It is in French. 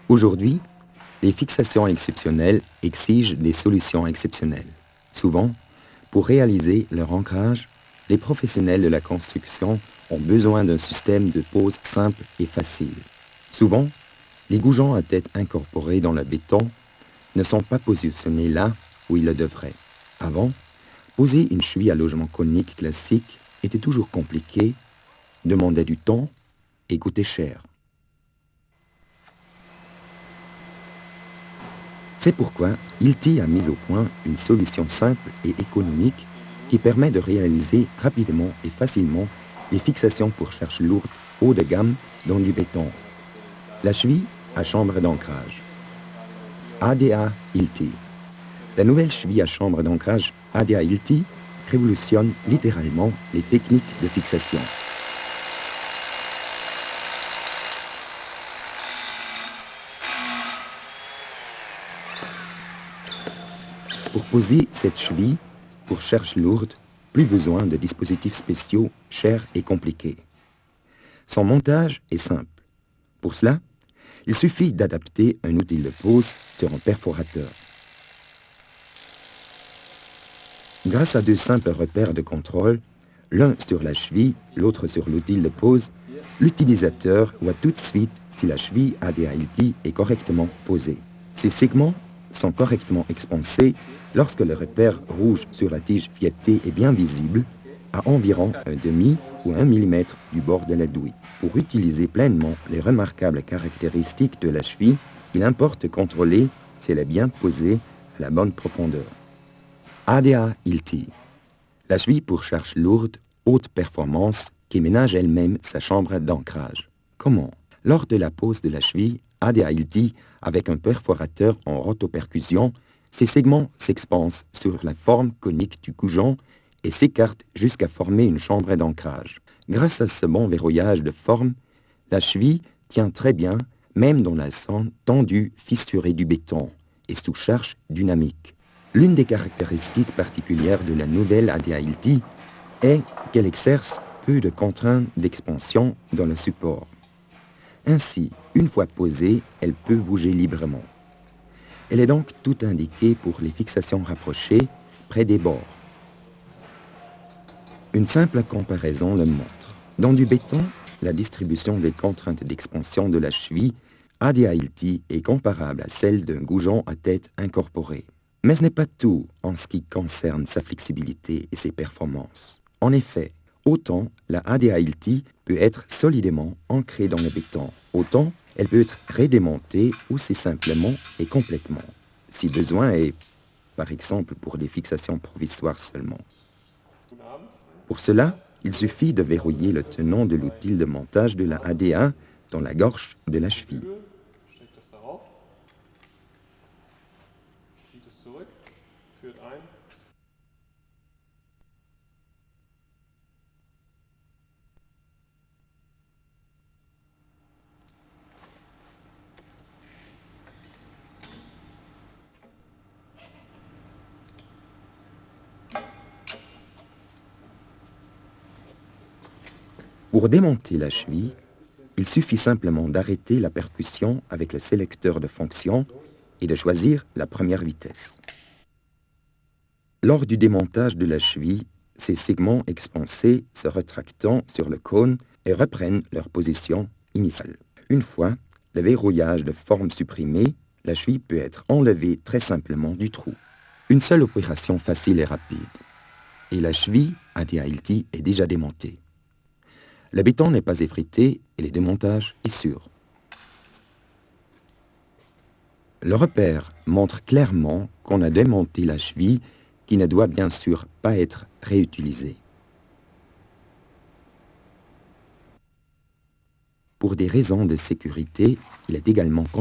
Aujourd'hui, les fixations exceptionnelles exigent des solutions exceptionnelles. Souvent, pour réaliser leur ancrage, les professionnels de la construction ont besoin d'un système de pose simple et facile. Souvent, les goujons à tête incorporée dans le béton ne sont pas positionnés là où ils le devraient. Avant, poser une cheville à logement conique classique était toujours compliqué, demandait du temps et coûtait cher. C'est pourquoi Hilti a mis au point une solution simple et économique qui permet de réaliser rapidement et facilement les fixations pour charges lourdes haut de gamme dans du béton. La cheville à chambre d'ancrage. ADA Hilti. La nouvelle cheville à chambre d'ancrage ADA Hilti révolutionne littéralement les techniques de fixation. Pour poser cette cheville, pour charges lourdes, plus besoin de dispositifs spéciaux chers et compliqués. Son montage est simple. Pour cela, il suffit d'adapter un outil de pose sur un perforateur. Grâce à deux simples repères de contrôle, l'un sur la cheville, l'autre sur l'outil de pose, l'utilisateur voit tout de suite si la cheville ADA Hilti est correctement posée. Ces segments sont correctement expansés lorsque le repère rouge sur la tige fiettée est bien visible, à environ un demi ou 1 mm du bord de la douille. Pour utiliser pleinement les remarquables caractéristiques de la cheville, il importe contrôler si elle est bien posée à la bonne profondeur. ADA Hilti. La cheville pour charges lourdes, haute performance, qui ménage elle-même sa chambre d'ancrage. Comment? Lors de la pose de la cheville, ADA Hilti, avec un perforateur en rotopercussion, ces segments s'expansent sur la forme conique du goujon et s'écartent jusqu'à former une chambre d'ancrage. Grâce à ce bon verrouillage de forme, la cheville tient très bien, même dans la zone tendue, fissurée du béton et sous charge dynamique. L'une des caractéristiques particulières de la nouvelle ADA Hilti est qu'elle exerce peu de contraintes d'expansion dans le support. Ainsi, une fois posée, elle peut bouger librement. Elle est donc tout indiquée pour les fixations rapprochées près des bords. Une simple comparaison le montre. Dans du béton, la distribution des contraintes d'expansion de la cheville ADA Hilti est comparable à celle d'un goujon à tête incorporée. Mais ce n'est pas tout en ce qui concerne sa flexibilité et ses performances. En effet, autant la ADA Hilti peut être solidement ancrée dans le béton, autant elle peut être redémontée aussi simplement et complètement, si besoin est, par exemple pour des fixations provisoires seulement. Pour cela, il suffit de verrouiller le tenant de l'outil de montage de la ADA dans la gorge de la cheville. Pour démonter la cheville, il suffit simplement d'arrêter la percussion avec le sélecteur de fonction et de choisir la première vitesse. Lors du démontage de la cheville, ces segments expansés se retractent sur le cône et reprennent leur position initiale. Une fois le verrouillage de forme supprimé, la cheville peut être enlevée très simplement du trou. Une seule opération facile et rapide. Et la cheville ADA Hilti est déjà démontée. Le béton n'est pas effrité et le démontage est sûr. Le repère montre clairement qu'on a démonté la cheville qui ne doit bien sûr pas être réutilisée. Pour des raisons de sécurité, il est également